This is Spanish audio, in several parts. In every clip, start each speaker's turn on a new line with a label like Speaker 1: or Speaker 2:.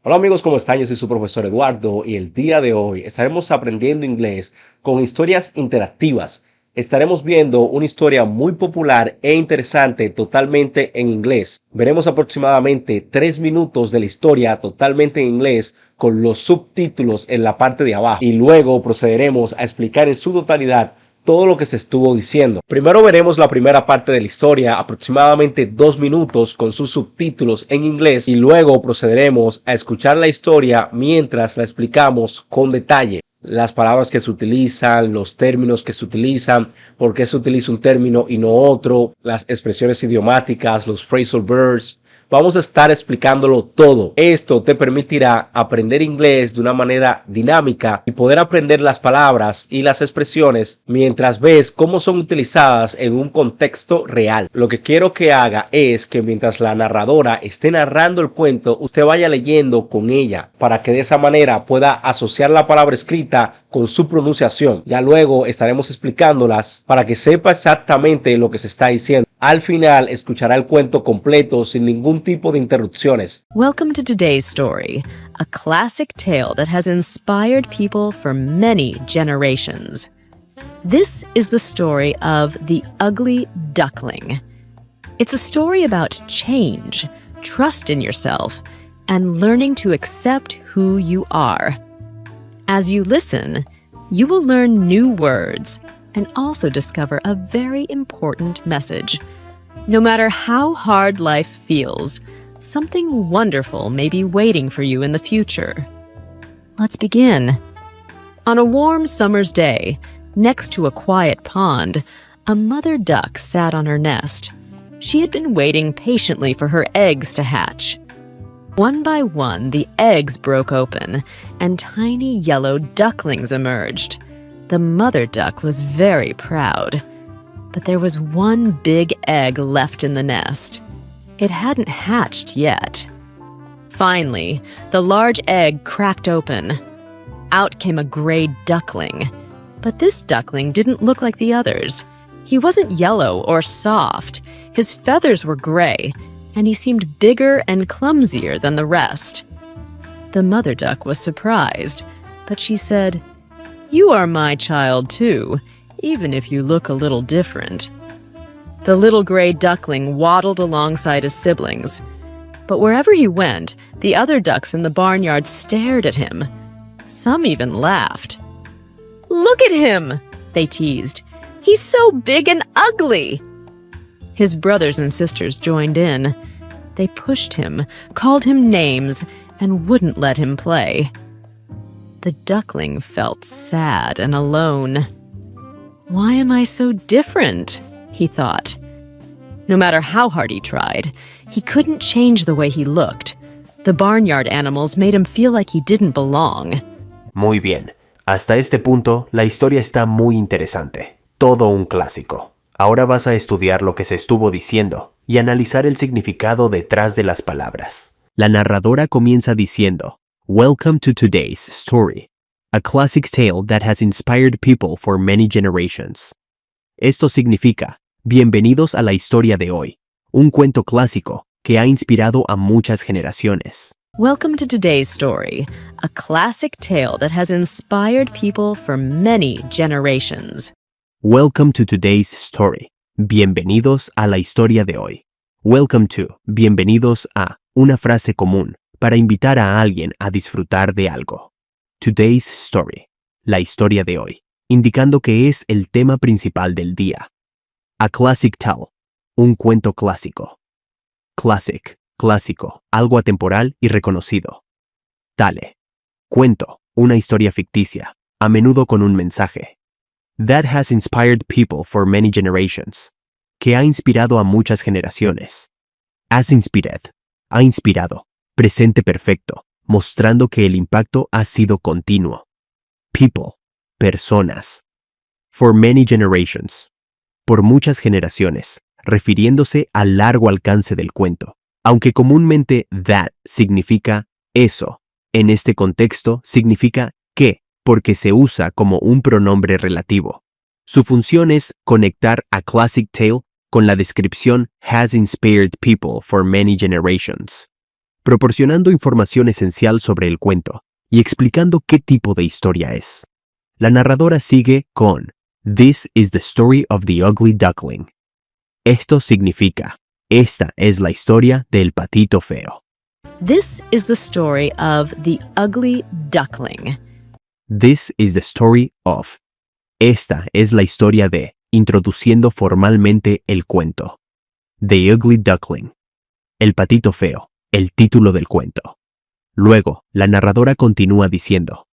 Speaker 1: Hola amigos, ¿cómo están? Yo soy su profesor Eduardo y el día de hoy estaremos aprendiendo inglés con historias interactivas. Estaremos viendo una historia muy popular e interesante totalmente en inglés. Veremos aproximadamente 3 minutos de la historia totalmente en inglés con los subtítulos en la parte de abajo y luego procederemos a explicar en su totalidad todo lo que se estuvo diciendo. Primero veremos la primera parte de la historia, aproximadamente 2 minutos con sus subtítulos en inglés y luego procederemos a escuchar la historia mientras la explicamos con detalle. Las palabras que se utilizan, los términos que se utilizan, por qué se utiliza un término y no otro, las expresiones idiomáticas, los phrasal verbs. Vamos a estar explicándolo todo. Esto te permitirá aprender inglés de una manera dinámica y poder aprender las palabras y las expresiones mientras ves cómo son utilizadas en un contexto real. Lo que quiero que haga es que mientras la narradora esté narrando el cuento, usted vaya leyendo con ella para que de esa manera pueda asociar la palabra escrita con su pronunciación. Ya luego estaremos explicándolas para que sepa exactamente lo que se está diciendo. Al final escuchará el cuento completo sin ningún tipo de interrupciones.
Speaker 2: Welcome to today's story, a classic tale that has inspired people for many generations. This is the story of The Ugly Duckling. It's a story about change, trust in yourself, and learning to accept who you are. As you listen, you will learn new words and also discover a very important message. No matter how hard life feels, something wonderful may be waiting for you in the future. Let's begin. On a warm summer's day, next to a quiet pond, a mother duck sat on her nest. She had been waiting patiently for her eggs to hatch. One by one, the eggs broke open, and tiny yellow ducklings emerged. The mother duck was very proud. But there was one big egg left in the nest. It hadn't hatched yet. Finally, the large egg cracked open. Out came a gray duckling. But this duckling didn't look like the others. He wasn't yellow or soft. His feathers were gray, and he seemed bigger and clumsier than the rest. The mother duck was surprised, but she said, "You are my child too, even if you look a little different." The little gray duckling waddled alongside his siblings. But wherever he went, the other ducks in the barnyard stared at him. Some even laughed. "Look at him!" they teased. "He's so big and ugly!" His brothers and sisters joined in. They pushed him, called him names, and wouldn't let him play. The duckling felt sad and alone. "Why am I so different?" he thought. No matter how hard he tried, he couldn't change the way he looked. The barnyard animals made him feel like he didn't belong.
Speaker 3: Muy bien. Hasta este punto, la historia está muy interesante. Todo un clásico. Ahora vas a estudiar lo que se estuvo diciendo y analizar el significado detrás de las palabras. La narradora comienza diciendo, "Welcome to today's story, a classic tale that has inspired people for many generations." Esto significa, bienvenidos a la historia de hoy, un cuento clásico que ha inspirado a muchas generaciones.
Speaker 2: Welcome to today's story, a classic tale that has inspired people for many generations.
Speaker 3: Welcome to today's story. Bienvenidos a la historia de hoy. Welcome to, bienvenidos a, una frase común para invitar a alguien a disfrutar de algo. Today's story, la historia de hoy, indicando que es el tema principal del día. A classic tale, un cuento clásico. Classic, clásico, algo atemporal y reconocido. Tale, cuento, una historia ficticia, a menudo con un mensaje. That has inspired people for many generations, que ha inspirado a muchas generaciones. Has inspired, ha inspirado, presente perfecto, mostrando que el impacto ha sido continuo. People, personas. For many generations, por muchas generaciones, refiriéndose al largo alcance del cuento. Aunque comúnmente that significa eso, en este contexto significa que, porque se usa como un pronombre relativo. Su función es conectar a classic tale con la descripción has inspired people for many generations. proporcionando información esencial sobre el cuento y explicando qué tipo de historia es. La narradora sigue con "This is the story of the ugly duckling". Esto significa, esta es la historia del patito feo.
Speaker 2: This is the story of the ugly duckling.
Speaker 3: This is the story of. Esta es la historia de, introduciendo formalmente el cuento. The ugly duckling. El patito feo, el título del cuento. Luego, la narradora continúa diciendo,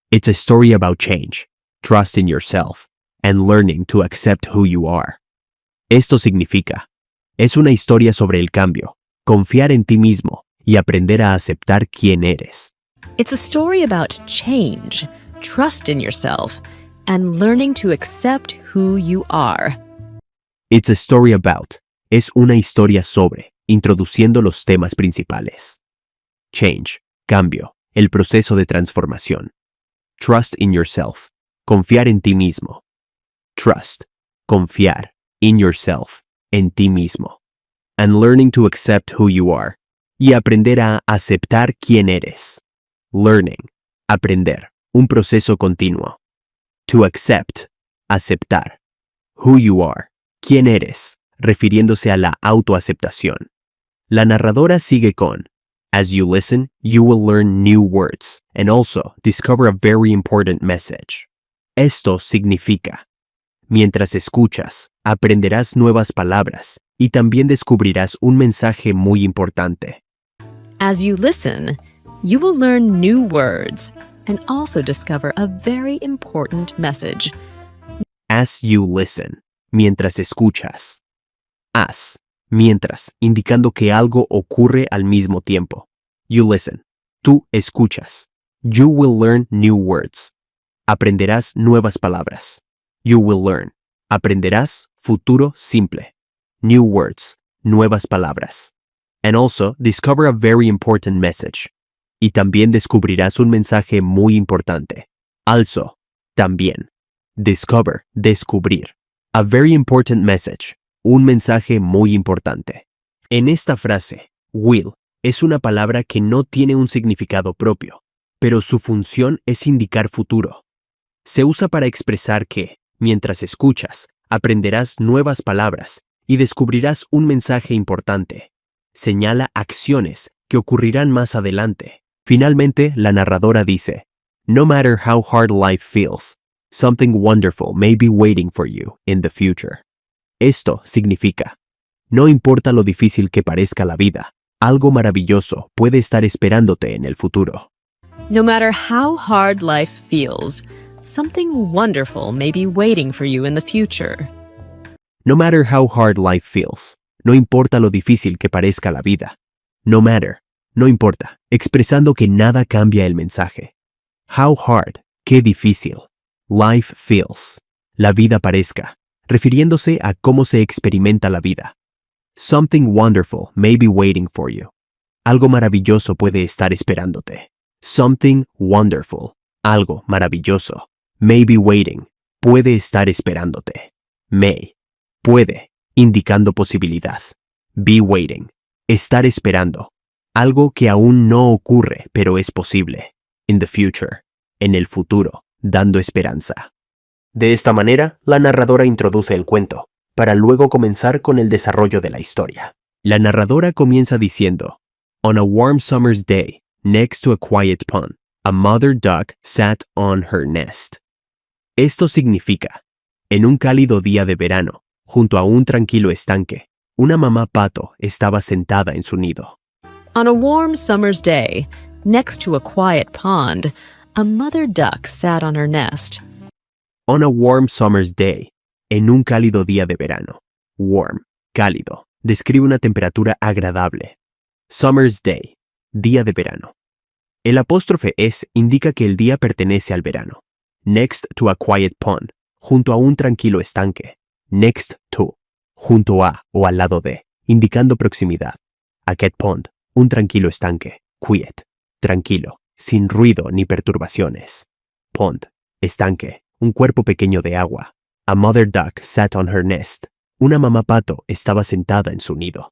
Speaker 3: It's a story about change, trust in yourself, and learning to accept who you are. Esto significa, es una historia sobre el cambio, confiar en ti mismo y aprender a aceptar quién eres.
Speaker 2: It's a story about change, trust in yourself, and learning to accept who you are.
Speaker 3: It's a story about. Es una historia sobre, introduciendo los temas principales. Change, cambio, el proceso de transformación. Trust in yourself, confiar en ti mismo. Trust, confiar, in yourself, en ti mismo. And learning to accept who you are, y aprender a aceptar quién eres. Learning, aprender, un proceso continuo. To accept, aceptar. Who you are, quién eres, refiriéndose a la autoaceptación. La narradora sigue con, As you listen, you will learn new words and also discover a very important message. Esto significa, mientras escuchas, aprenderás nuevas palabras y también descubrirás un mensaje muy importante.
Speaker 2: As you listen, you will learn new words and also discover a very important message.
Speaker 3: As you listen, mientras escuchas. As, mientras, indicando que algo ocurre al mismo tiempo. You listen. Tú escuchas. You will learn new words. Aprenderás nuevas palabras. You will learn. Aprenderás, futuro simple. New words, nuevas palabras. And also discover a very important message. Y también descubrirás un mensaje muy importante. Also, también. Discover, descubrir. A very important message. Un mensaje muy importante. En esta frase, will es una palabra que no tiene un significado propio, pero su función es indicar futuro. Se usa para expresar que, mientras escuchas, aprenderás nuevas palabras y descubrirás un mensaje importante. Señala acciones que ocurrirán más adelante. Finalmente, la narradora dice, No matter how hard life feels, something wonderful may be waiting for you in the future. Esto significa, no importa lo difícil que parezca la vida, algo maravilloso puede estar esperándote en el futuro.
Speaker 2: No matter how hard life feels, something wonderful may be waiting for you in the future.
Speaker 3: No matter how hard life feels, no importa lo difícil que parezca la vida. No matter, no importa, expresando que nada cambia el mensaje. How hard, qué difícil. Life feels, la vida parezca, refiriéndose a cómo se experimenta la vida. Something wonderful may be waiting for you. Algo maravilloso puede estar esperándote. Something wonderful, algo maravilloso. May be waiting, puede estar esperándote. May, puede, indicando posibilidad. Be waiting, estar esperando. Algo que aún no ocurre, pero es posible. In the future, en el futuro, dando esperanza. De esta manera, la narradora introduce el cuento, para luego comenzar con el desarrollo de la historia. La narradora comienza diciendo, On a warm summer's day, next to a quiet pond, a mother duck sat on her nest. Esto significa, en un cálido día de verano, junto a un tranquilo estanque, una mamá pato estaba sentada en su nido.
Speaker 2: On a warm summer's day, next to a quiet pond, a mother duck sat on her nest.
Speaker 3: On a warm summer's day, en un cálido día de verano. Warm, cálido, describe una temperatura agradable. Summer's day, día de verano. El apóstrofe S indica que el día pertenece al verano. Next to a quiet pond, junto a un tranquilo estanque. Next to, junto a o al lado de, indicando proximidad. A quiet pond, un tranquilo estanque. Quiet, tranquilo, sin ruido ni perturbaciones. Pond, estanque, un cuerpo pequeño de agua. A mother duck sat on her nest. Una mamá pato estaba sentada en su nido.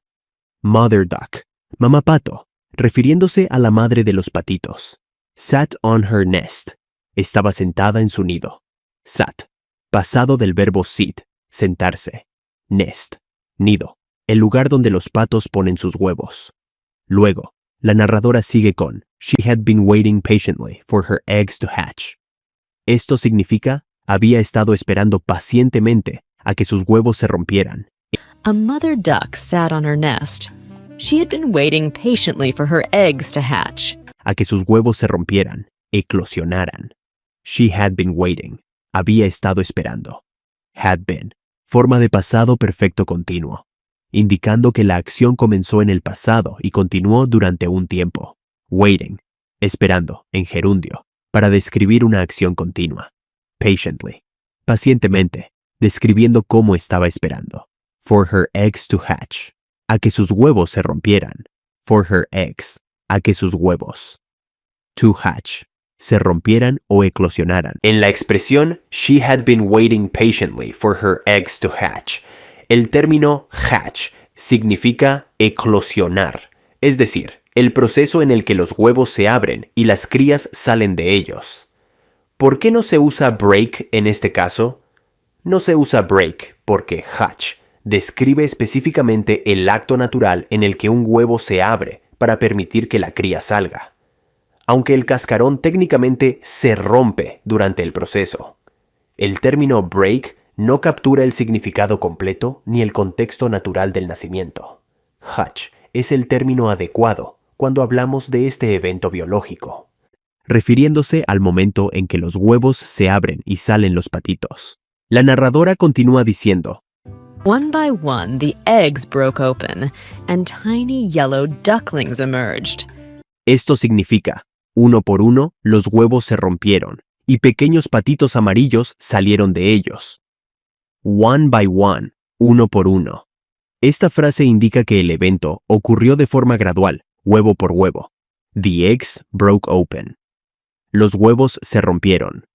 Speaker 3: Mother duck, mamá pato, refiriéndose a la madre de los patitos. Sat on her nest. Estaba sentada en su nido. Sat. Pasado del verbo sit, sentarse. Nest. Nido. El lugar donde los patos ponen sus huevos. Luego, la narradora sigue con She had been waiting patiently for her eggs to hatch. Esto significa había estado esperando pacientemente a que sus huevos se rompieran.
Speaker 2: A mother duck sat on her nest. She had been waiting patiently for her eggs to hatch.
Speaker 3: A que sus huevos se rompieran, eclosionaran. She had been waiting. Había estado esperando. Had been. Forma de pasado perfecto continuo, indicando que la acción comenzó en el pasado y continuó durante un tiempo. Waiting. Esperando, en gerundio, para describir una acción continua. Patiently. Pacientemente, describiendo cómo estaba esperando. For her eggs to hatch. A que sus huevos se rompieran. For her eggs. A que sus huevos. To hatch. Se rompieran o eclosionaran. En la expresión she had been waiting patiently for her eggs to hatch, el término hatch significa eclosionar, es decir, el proceso en el que los huevos se abren y las crías salen de ellos. ¿Por qué no se usa break en este caso? No se usa break porque hatch describe específicamente el acto natural en el que un huevo se abre para permitir que la cría salga, aunque el cascarón técnicamente se rompe durante el proceso. El término break no captura el significado completo ni el contexto natural del nacimiento. Hatch es el término adecuado cuando hablamos de este evento biológico, refiriéndose al momento en que los huevos se abren y salen los patitos. La narradora continúa diciendo,
Speaker 2: One by one, the eggs broke open, and tiny yellow ducklings emerged.
Speaker 3: Esto significa, uno por uno, los huevos se rompieron, y pequeños patitos amarillos salieron de ellos. One by one, uno por uno. Esta frase indica que el evento ocurrió de forma gradual, huevo por huevo. The eggs broke open. Los huevos se rompieron.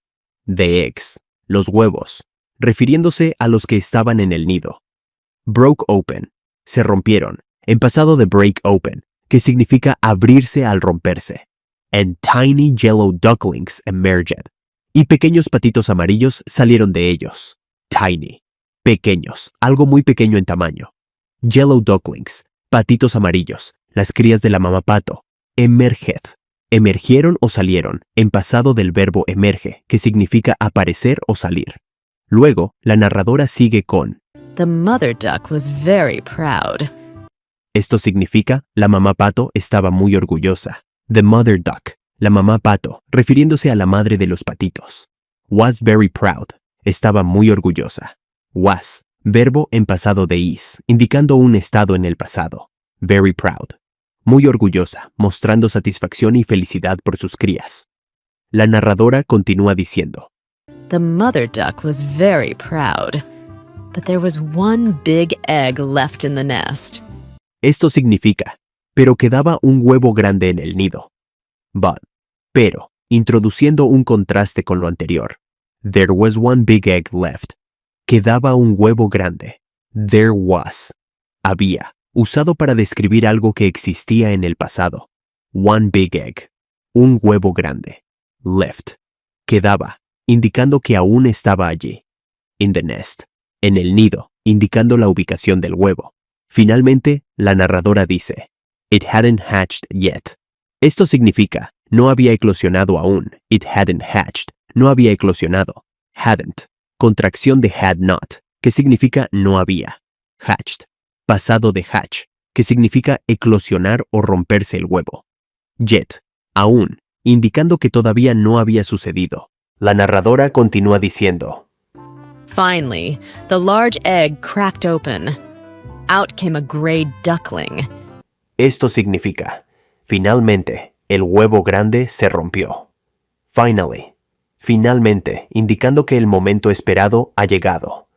Speaker 3: The eggs, los huevos, refiriéndose a los que estaban en el nido. Broke open, se rompieron, en pasado de break open, que significa abrirse al romperse. And tiny yellow ducklings emerged. Y pequeños patitos amarillos salieron de ellos. Tiny, pequeños, algo muy pequeño en tamaño. Yellow ducklings, patitos amarillos, las crías de la mamá pato. Emerged, emergieron o salieron, en pasado del verbo emerge, que significa aparecer o salir. Luego, la narradora sigue con
Speaker 2: The mother duck was very proud.
Speaker 3: Esto significa, la mamá pato estaba muy orgullosa. The mother duck, la mamá pato, refiriéndose a la madre de los patitos. Was very proud, estaba muy orgullosa. Was, verbo en pasado de is, indicando un estado en el pasado. Very proud, muy orgullosa, mostrando satisfacción y felicidad por sus crías. La narradora continúa diciendo,
Speaker 2: The mother duck was very proud, but there was one big egg left in the nest.
Speaker 3: Esto significa, pero quedaba un huevo grande en el nido. But, pero, introduciendo un contraste con lo anterior. There was one big egg left. Quedaba un huevo grande. There was. Había, usado para describir algo que existía en el pasado. One big egg. Un huevo grande. Left. Quedaba, indicando que aún estaba allí. In the nest. En el nido, indicando la ubicación del huevo. Finalmente, la narradora dice, It hadn't hatched yet. Esto significa, no había eclosionado aún. It hadn't hatched. No había eclosionado. Hadn't. Contracción de had not, que significa no había. Hatched. Pasado de hatch, que significa eclosionar o romperse el huevo. Yet. Aún, indicando que todavía no había sucedido. La narradora continúa diciendo,
Speaker 2: Finally, the large egg cracked open. Out came a gray duckling.
Speaker 3: Esto significa, finalmente, el huevo grande se rompió. Finally. Finalmente, indicando que el momento esperado ha llegado.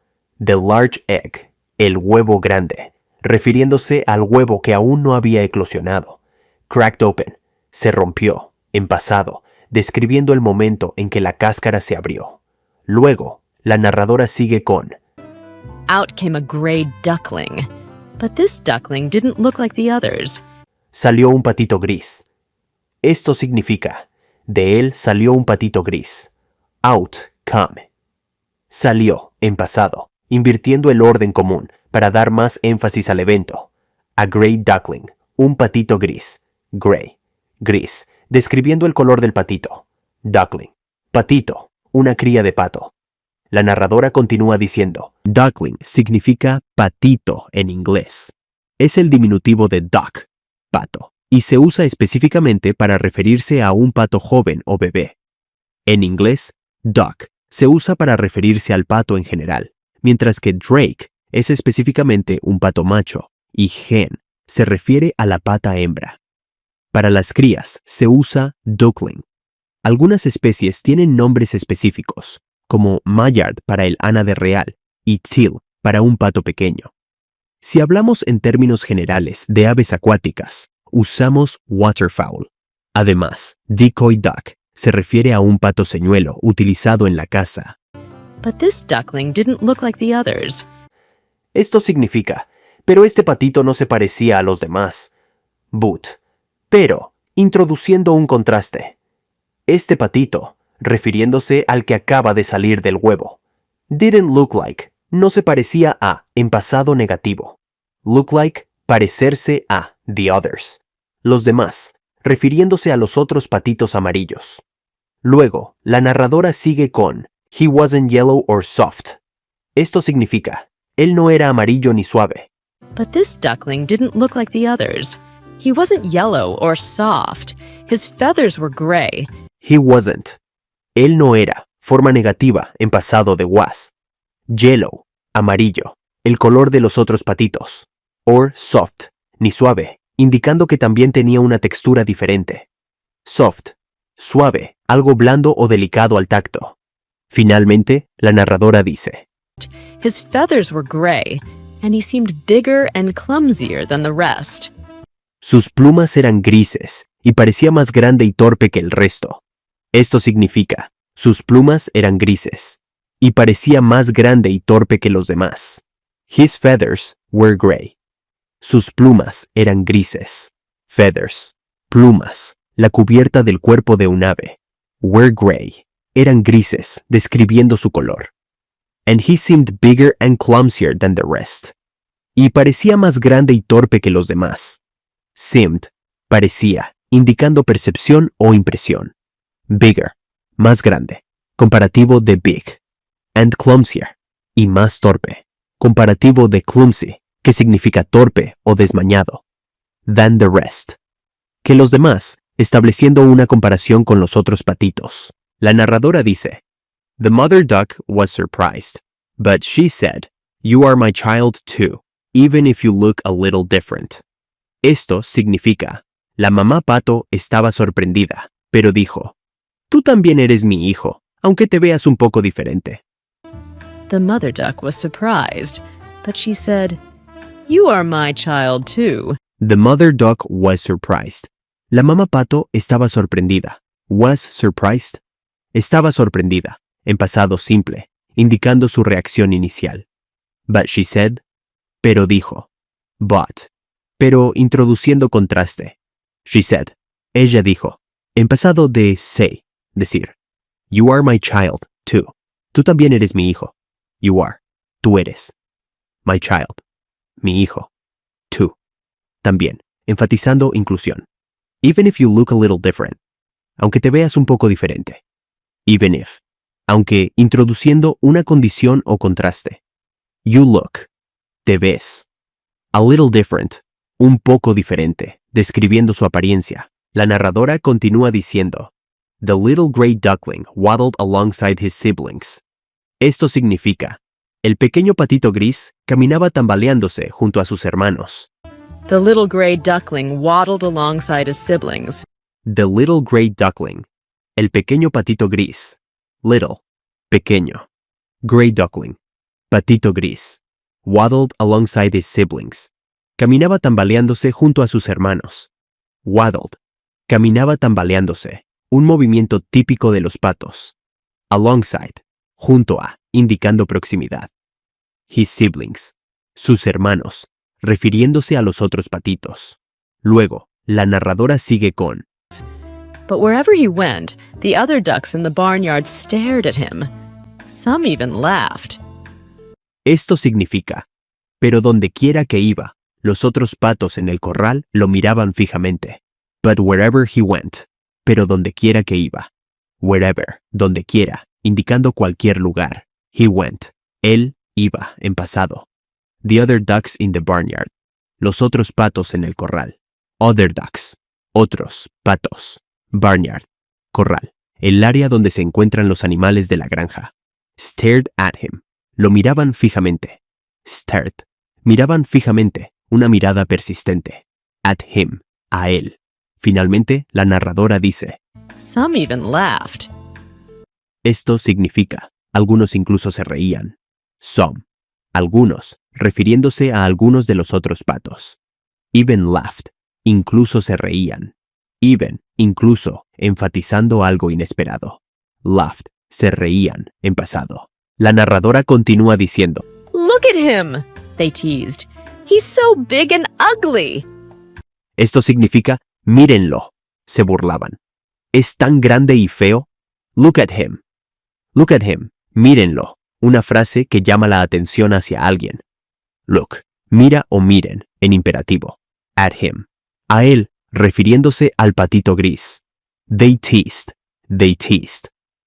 Speaker 3: The large egg, el huevo grande, refiriéndose al huevo que aún no había eclosionado. Cracked open, se rompió, en pasado, describiendo el momento en que la cáscara se abrió. Luego, la narradora sigue con
Speaker 2: Out came a gray duckling. But this duckling didn't look like the others.
Speaker 3: salió un patito gris. Esto significa, de él salió un patito gris. Out come. Salió, en pasado, invirtiendo el orden común para dar más énfasis al evento. A gray duckling, un patito gris. Gray, gris, describiendo el color del patito. Duckling, patito, una cría de pato. La narradora continúa diciendo, duckling significa patito en inglés. Es el diminutivo de duck, pato, y se usa específicamente para referirse a un pato joven o bebé. En inglés, duck se usa para referirse al pato en general, mientras que drake es específicamente un pato macho y hen se refiere a la pata hembra. Para las crías se usa duckling. Algunas especies tienen nombres específicos, como Mallard para el ánade real y teal para un pato pequeño. Si hablamos en términos generales de aves acuáticas, usamos waterfowl. Además, decoy duck se refiere a un pato señuelo utilizado en la caza.
Speaker 2: But this duckling didn't look like the others.
Speaker 3: Esto significa, pero este patito no se parecía a los demás. But, pero, introduciendo un contraste. Este patito, refiriéndose al que acaba de salir del huevo. Didn't look like, no se parecía a, en pasado negativo. Look like, parecerse a, the others. Los demás, refiriéndose a los otros patitos amarillos. Luego, la narradora sigue con, he wasn't yellow or soft. Esto significa, él no era amarillo ni suave.
Speaker 2: But this duckling didn't look like the others. He wasn't yellow or soft. His feathers were gray.
Speaker 3: He wasn't. Él no era, forma negativa en pasado de was. Yellow, amarillo, el color de los otros patitos. Or soft, ni suave, indicando que también tenía una textura diferente. Soft, suave, algo blando o delicado al tacto. Finalmente, la narradora dice,
Speaker 2: His feathers were gray, and he seemed bigger and clumsier than the rest.
Speaker 3: sus plumas eran grises y parecía más grande y torpe que el resto. Esto significa, sus plumas eran grises y parecía más grande y torpe que los demás. His feathers were gray. Sus plumas eran grises. Feathers, plumas, la cubierta del cuerpo de un ave. Were gray. Eran grises, describiendo su color. And he seemed bigger and clumsier than the rest. Y parecía más grande y torpe que los demás. Seemed, parecía, indicando percepción o impresión. Bigger, más grande, comparativo de big. And clumsier, y más torpe, comparativo de clumsy, que significa torpe o desmañado. Than the rest. Que los demás, estableciendo una comparación con los otros patitos. La narradora dice, The mother duck was surprised, but she said, You are my child too, even if you look a little different. Esto significa, la mamá pato estaba sorprendida, pero dijo, Tú también eres mi hijo, aunque te veas un poco diferente.
Speaker 2: The mother duck was surprised, but she said, You are my child too.
Speaker 3: The mother duck was surprised. La mamá pato estaba sorprendida. Was surprised. Estaba sorprendida, en pasado simple, indicando su reacción inicial. But she said, pero dijo. But, pero introduciendo contraste. She said, ella dijo, en pasado de say, decir. You are my child, too. Tú también eres mi hijo. You are, tú eres. My child, mi hijo. Too, también, enfatizando inclusión. Even if you look a little different. Aunque te veas un poco diferente. Even if, aunque introduciendo una condición o contraste. You look, te ves. A little different, un poco diferente, describiendo su apariencia. La narradora continúa diciendo, The little gray duckling waddled alongside his siblings. Esto significa, el pequeño patito gris caminaba tambaleándose junto a sus hermanos.
Speaker 2: The little gray duckling waddled alongside his siblings.
Speaker 3: The little gray duckling, el pequeño patito gris. Little, pequeño. Gray duckling, patito gris. Waddled alongside his siblings. Caminaba tambaleándose junto a sus hermanos. Waddled, caminaba tambaleándose, un movimiento típico de los patos. Alongside, junto a, indicando proximidad. His siblings, sus hermanos, refiriéndose a los otros patitos. Luego, La narradora sigue con:
Speaker 2: But wherever he went, the other ducks in the barnyard stared at him. Some even laughed.
Speaker 3: Esto significa, pero donde quiera que iba, los otros patos en el corral lo miraban fijamente. But wherever he went, pero donde quiera que iba. Wherever, donde quiera, indicando cualquier lugar. He went, él iba en pasado. The other ducks in the barnyard, los otros patos en el corral. Other ducks, otros patos. Barnyard, corral, el área donde se encuentran los animales de la granja. Stared at him, lo miraban fijamente. Stared, miraban fijamente, una mirada persistente. At him, a él. Finalmente, la narradora dice:
Speaker 2: Some even laughed.
Speaker 3: Esto significa, algunos incluso se reían. Some, algunos, refiriéndose a algunos de los otros patos. Even laughed, incluso se reían. Even, incluso, enfatizando algo inesperado. Laughed, se reían, en pasado. La narradora continúa diciendo:
Speaker 2: Look at him, they teased. He's so big and ugly.
Speaker 3: Esto significa, mírenlo, se burlaban. ¿Es tan grande y feo? Look at him. Look at him, mírenlo, una frase que llama la atención hacia alguien. Look, mira o miren, en imperativo. At him, a él, refiriéndose al patito gris. They teased,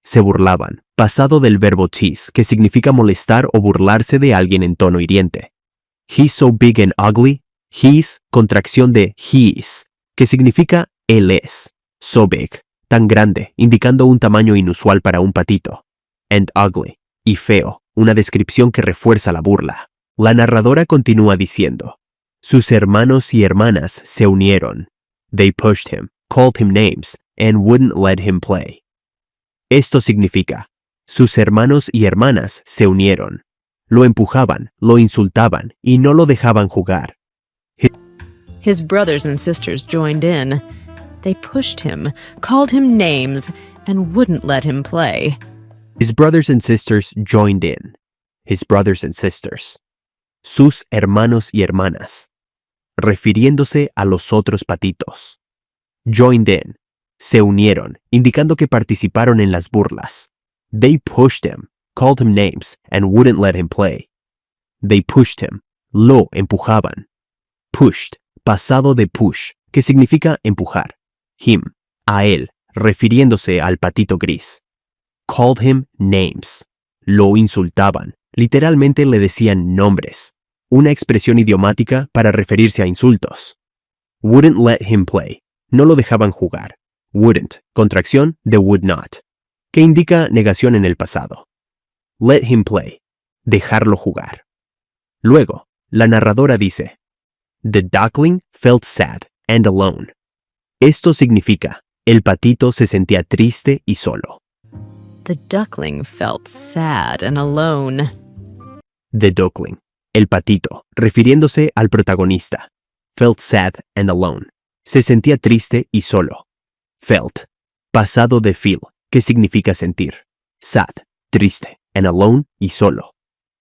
Speaker 3: se burlaban, pasado del verbo tease, que significa molestar o burlarse de alguien en tono hiriente. He's so big and ugly, he's, contracción de he's, que significa él es. So big, tan grande, indicando un tamaño inusual para un patito. And ugly, y feo, una descripción que refuerza la burla. La narradora continúa diciendo: sus hermanos y hermanas se unieron. They pushed him, called him names, and wouldn't let him play. Esto significa, sus hermanos y hermanas se unieron. Lo empujaban, lo insultaban y no lo dejaban jugar.
Speaker 2: His brothers and sisters joined in. They pushed him, called him names, and wouldn't let him play.
Speaker 3: His brothers and sisters joined in. His brothers and sisters. Sus hermanos y hermanas. Refiriéndose a los otros patitos. Joined in. Se unieron, indicando que participaron en las burlas. They pushed him, called him names, and wouldn't let him play. They pushed him. Lo empujaban. Pushed, pasado de push, que significa empujar. Him, a él, refiriéndose al patito gris. Called him names. Lo insultaban, literalmente le decían nombres. Una expresión idiomática para referirse a insultos. Wouldn't let him play. No lo dejaban jugar. Wouldn't, contracción de would not, que indica negación en el pasado. Let him play. Dejarlo jugar. Luego, la narradora dice: The duckling felt sad and alone. Esto significa, el patito se sentía triste y solo.
Speaker 2: The duckling felt sad and alone.
Speaker 3: The duckling, el patito, refiriéndose al protagonista. Felt sad and alone. Se sentía triste y solo. Felt, pasado de feel, que significa sentir. Sad, triste, and alone y solo.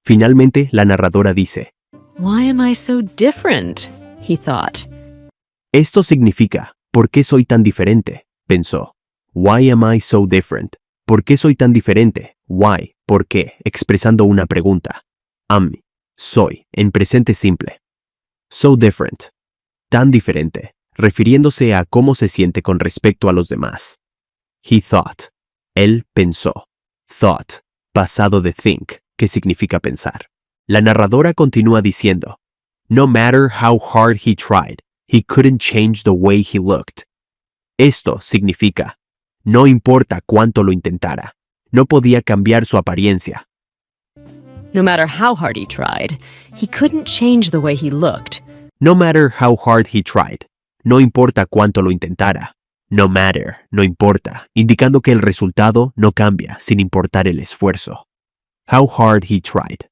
Speaker 3: Finalmente, la narradora dice:
Speaker 2: Why am I so different? He thought.
Speaker 3: Esto significa, ¿por qué soy tan diferente? Pensó. Why am I so different? ¿Por qué soy tan diferente? Why, ¿por qué? Expresando una pregunta. Am, soy, en presente simple. So different, tan diferente, refiriéndose a cómo se siente con respecto a los demás. He thought, él pensó. Thought, pasado de think, que significa pensar. La narradora continúa diciendo: No matter how hard he tried, he couldn't change the way he looked. Esto significa, no importa cuánto lo intentara, no podía cambiar su apariencia.
Speaker 2: No matter how hard he tried, he couldn't change the way he looked.
Speaker 3: No matter how hard he tried, no importa cuánto lo intentara. No matter, no importa, indicando que el resultado no cambia sin importar el esfuerzo. How hard he tried.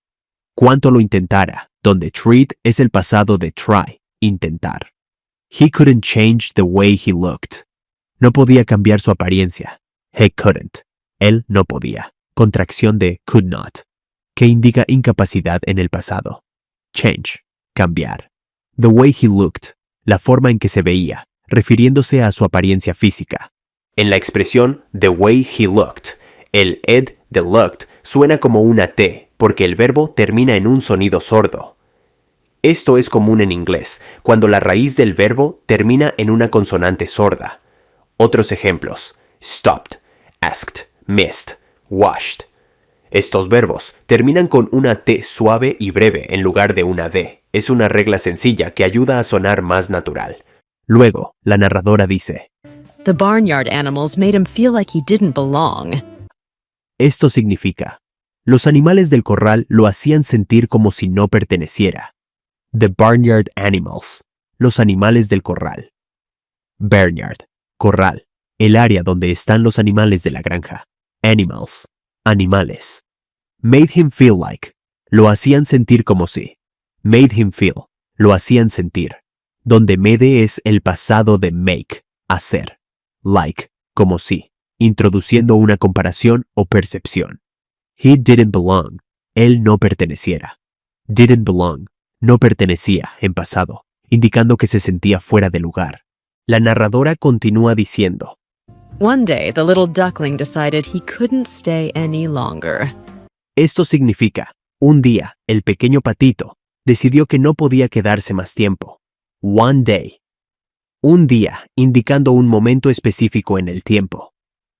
Speaker 3: Cuánto lo intentara, donde tried es el pasado de try, intentar. He couldn't change the way he looked. No podía cambiar su apariencia. He couldn't. Él no podía. Contracción de could not, que indica incapacidad en el pasado. Change, cambiar. The way he looked, la forma en que se veía, refiriéndose a su apariencia física. En la expresión the way he looked, el ed de looked suena como una T porque el verbo termina en un sonido sordo. Esto es común en inglés, cuando la raíz del verbo termina en una consonante sorda. Otros ejemplos: stopped, asked, missed, washed. Estos verbos terminan con una T suave y breve en lugar de una D. Es una regla sencilla que ayuda a sonar más natural. Luego, la narradora dice:
Speaker 2: The barnyard animals made him feel like he didn't belong.
Speaker 3: Esto significa, los animales del corral lo hacían sentir como si no perteneciera. The barnyard animals, los animales del corral. Barnyard, corral, el área donde están los animales de la granja. Animals, animales. Made him feel like, lo hacían sentir como si. Made him feel, lo hacían sentir. Donde made es el pasado de make, hacer. Like, como si, introduciendo una comparación o percepción. He didn't belong, él no perteneciera. Didn't belong, no pertenecía en pasado, indicando que se sentía fuera de lugar. La narradora continúa diciendo:
Speaker 2: One day, the little duckling decided he couldn't stay any longer.
Speaker 3: Esto significa, un día, el pequeño patito decidió que no podía quedarse más tiempo. One day. Un día, indicando un momento específico en el tiempo.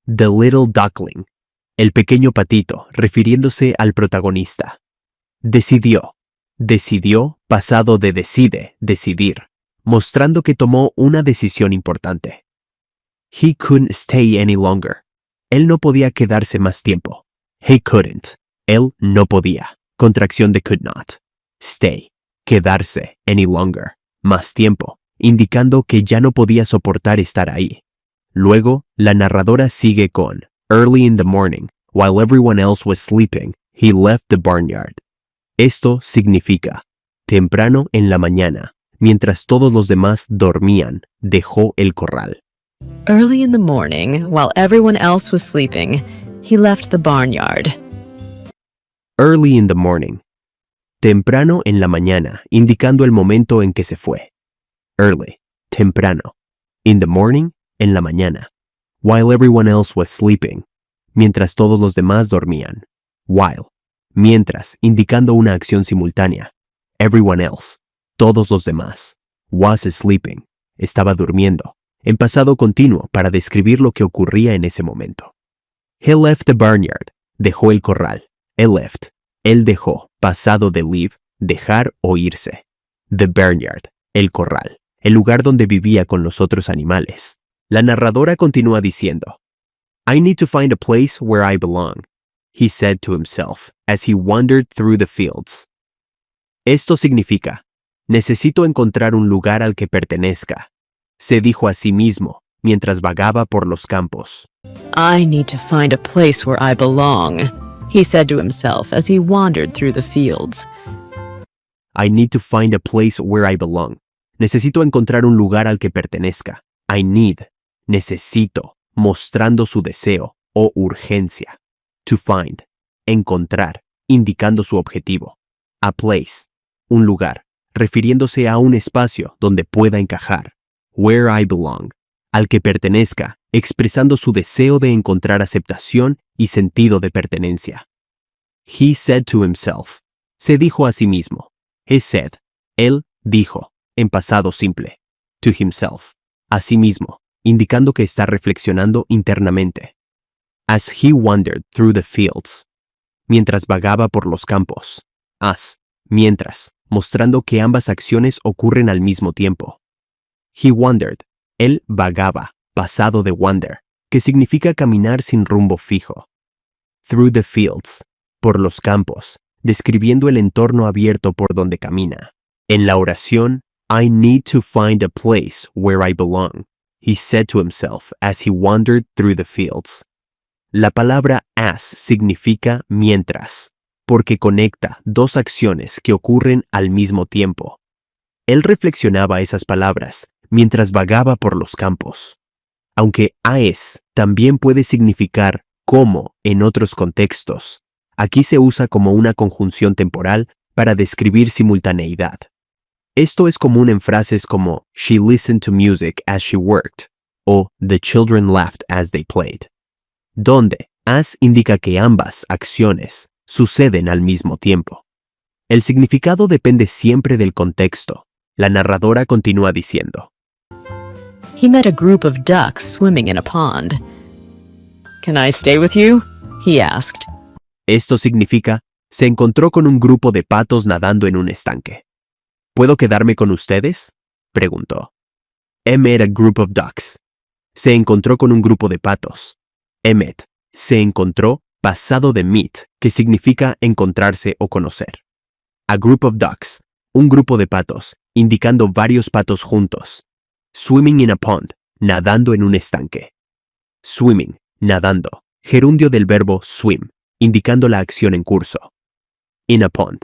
Speaker 3: The little duckling, el pequeño patito, refiriéndose al protagonista. Decidió, pasado de decide, decidir, mostrando que tomó una decisión importante. He couldn't stay any longer. Él no podía quedarse más tiempo. He couldn't. Él no podía. Contracción de could not. Stay. Quedarse. Any longer. Más tiempo. Indicando que ya no podía soportar estar ahí. Luego, la narradora sigue con early in the morning, while everyone else was sleeping, he left the barnyard. Esto significa, temprano en la mañana, mientras todos los demás dormían, dejó el corral.
Speaker 2: Early in the morning, while everyone else was sleeping, he left the barnyard.
Speaker 3: Early in the morning. Temprano en la mañana, indicando el momento en que se fue. Early, temprano. In the morning, en la mañana. While everyone else was sleeping. Mientras todos los demás dormían. While, mientras, indicando una acción simultánea. Everyone else, todos los demás. Was sleeping, estaba durmiendo. En pasado continuo para describir lo que ocurría en ese momento. He left the barnyard, dejó el corral. He left, él dejó, pasado de leave, dejar o irse. The barnyard, el corral, el lugar donde vivía con los otros animales. La narradora continúa diciendo: I need to find a place where I belong, he said to himself as he wandered through the fields. Esto significa, necesito encontrar un lugar al que pertenezca, se dijo a sí mismo mientras vagaba por los campos.
Speaker 2: I need to find a place where I belong, he said to himself as he wandered through the fields.
Speaker 3: I need to find a place where I belong. Necesito encontrar un lugar al que pertenezca. I need, necesito, mostrando su deseo o urgencia. To find, encontrar, indicando su objetivo. A place, un lugar, refiriéndose a un espacio donde pueda encajar. Where I belong, al que pertenezca, expresando su deseo de encontrar aceptación y sentido de pertenencia. He said to himself, se dijo a sí mismo. He said, él dijo, en pasado simple. To himself, a sí mismo, indicando que está reflexionando internamente. As he wandered through the fields, mientras vagaba por los campos. As, mientras, mostrando que ambas acciones ocurren al mismo tiempo. He wandered, él vagaba, pasado de wander, que significa caminar sin rumbo fijo. Through the fields, por los campos, describiendo el entorno abierto por donde camina. En la oración, I need to find a place where I belong, he said to himself as he wandered through the fields. La palabra as significa mientras, porque conecta dos acciones que ocurren al mismo tiempo. Él reflexionaba esas palabras mientras vagaba por los campos. Aunque as también puede significar como en otros contextos, aquí se usa como una conjunción temporal para describir simultaneidad. Esto es común en frases como she listened to music as she worked o the children laughed as they played, donde as indica que ambas acciones suceden al mismo tiempo. El significado depende siempre del contexto. La narradora continúa diciendo,
Speaker 2: He met a group of ducks swimming in a pond. Can I stay with you? He asked.
Speaker 3: esto significa, se encontró con un grupo de patos nadando en un estanque. ¿Puedo quedarme con ustedes? Preguntó. He met a group of ducks. Se encontró con un grupo de patos. He met. Se encontró, pasado de meet, que significa encontrarse o conocer. A group of ducks. Un grupo de patos, indicando varios patos juntos. Swimming in a pond. Nadando en un estanque. Swimming. Nadando. Gerundio del verbo swim, indicando la acción en curso. In a pond.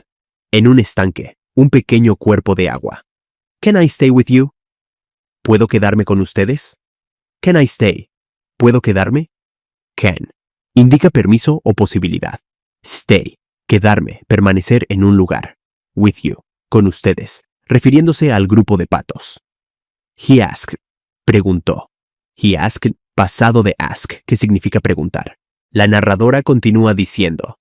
Speaker 3: En un estanque. Un pequeño cuerpo de agua. Can I stay with you? ¿Puedo quedarme con ustedes? Can I stay? ¿Puedo quedarme? Can. Indica permiso o posibilidad. Stay. Quedarme, permanecer en un lugar. With you. Con ustedes. Refiriéndose al grupo de patos. He asked. Preguntó. He asked, pasado de ask, que significa preguntar. La narradora continúa diciendo,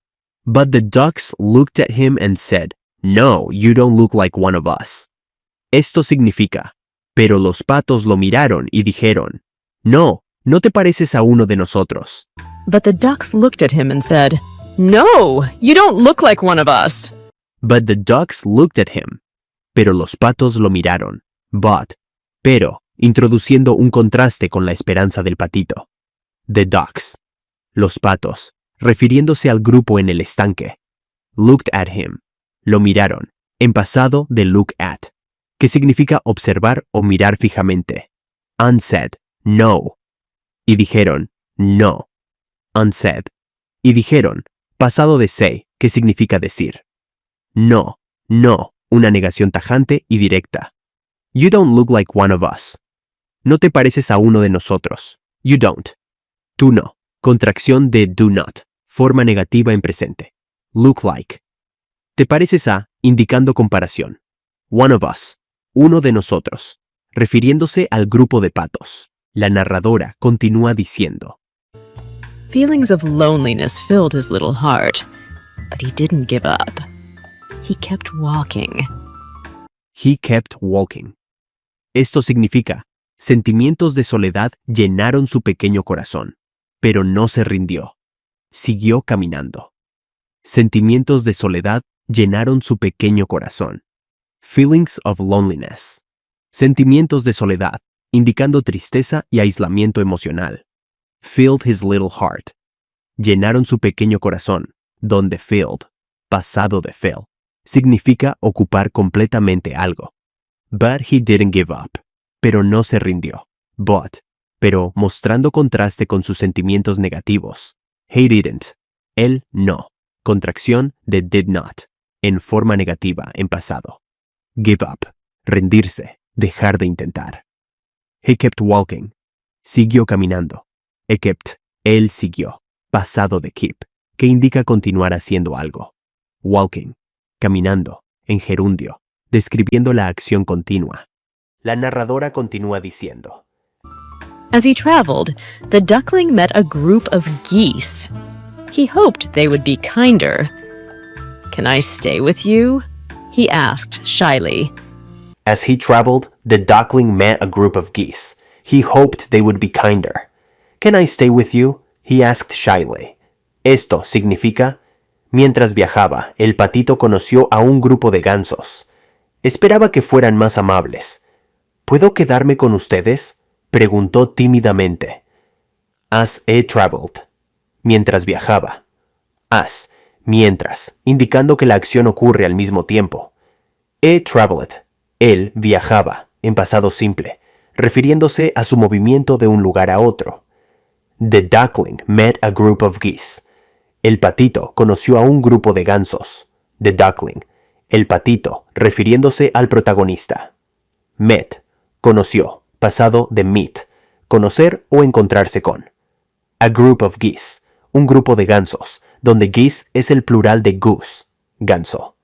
Speaker 3: But the ducks looked at him and said, No, you don't look like one of us. Esto significa, pero los patos lo miraron y dijeron, No, no te pareces a uno de nosotros.
Speaker 2: But the ducks looked at him and said, No, you don't look like one of us.
Speaker 3: But the ducks looked at him. Pero los patos lo miraron. But, pero, introduciendo un contraste con la esperanza del patito. The ducks. Los patos, refiriéndose al grupo en el estanque. Looked at him. Lo miraron, en pasado de look at, que significa observar o mirar fijamente. Unsaid, no. Y dijeron, no. Unsaid. Y dijeron, pasado de say, que significa decir. No, no, una negación tajante y directa. You don't look like one of us. No te pareces a uno de nosotros. You don't. Tú no. Contracción de do not. Forma negativa en presente. Look like. Te pareces a, indicando comparación. One of us. Uno de nosotros. Refiriéndose al grupo de patos. La narradora continúa diciendo.
Speaker 2: Feelings of loneliness filled his little heart, but he didn't give up. He kept walking.
Speaker 3: He kept walking. Esto significa, sentimientos de soledad llenaron su pequeño corazón, pero no se rindió. Siguió caminando. Sentimientos de soledad llenaron su pequeño corazón. Feelings of loneliness. Sentimientos de soledad, indicando tristeza y aislamiento emocional. Filled his little heart. Llenaron su pequeño corazón, donde filled, pasado de fill, significa ocupar completamente algo. But he didn't give up. Pero no se rindió. But, pero mostrando contraste con sus sentimientos negativos. He didn't. Él no. Contracción de did not, en forma negativa en pasado. Give up. Rendirse. Dejar de intentar. He kept walking. Siguió caminando. He kept. Él siguió. Pasado de keep, que indica continuar haciendo algo. Walking. Caminando, en gerundio, describiendo la acción continua. La narradora continúa diciendo.
Speaker 2: As he traveled, the duckling met a group of geese. He hoped they would be kinder. Can I stay with you? He asked shyly.
Speaker 3: As he traveled, the duckling met a group of geese. He hoped they would be kinder. Can I stay with you? He asked shyly. Esto significa, mientras viajaba, el patito conoció a un grupo de gansos. Esperaba que fueran más amables. ¿Puedo quedarme con ustedes? Preguntó tímidamente. As he traveled. Mientras viajaba. As, mientras, indicando que la acción ocurre al mismo tiempo. He traveled. Él viajaba, en pasado simple, refiriéndose a su movimiento de un lugar a otro. The duckling met a group of geese. El patito conoció a un grupo de gansos. The duckling. El patito, refiriéndose al protagonista. Met. Conoció. Pasado de meet. Conocer o encontrarse con. A group of geese. Un grupo de gansos, donde geese es el plural de goose. Ganso.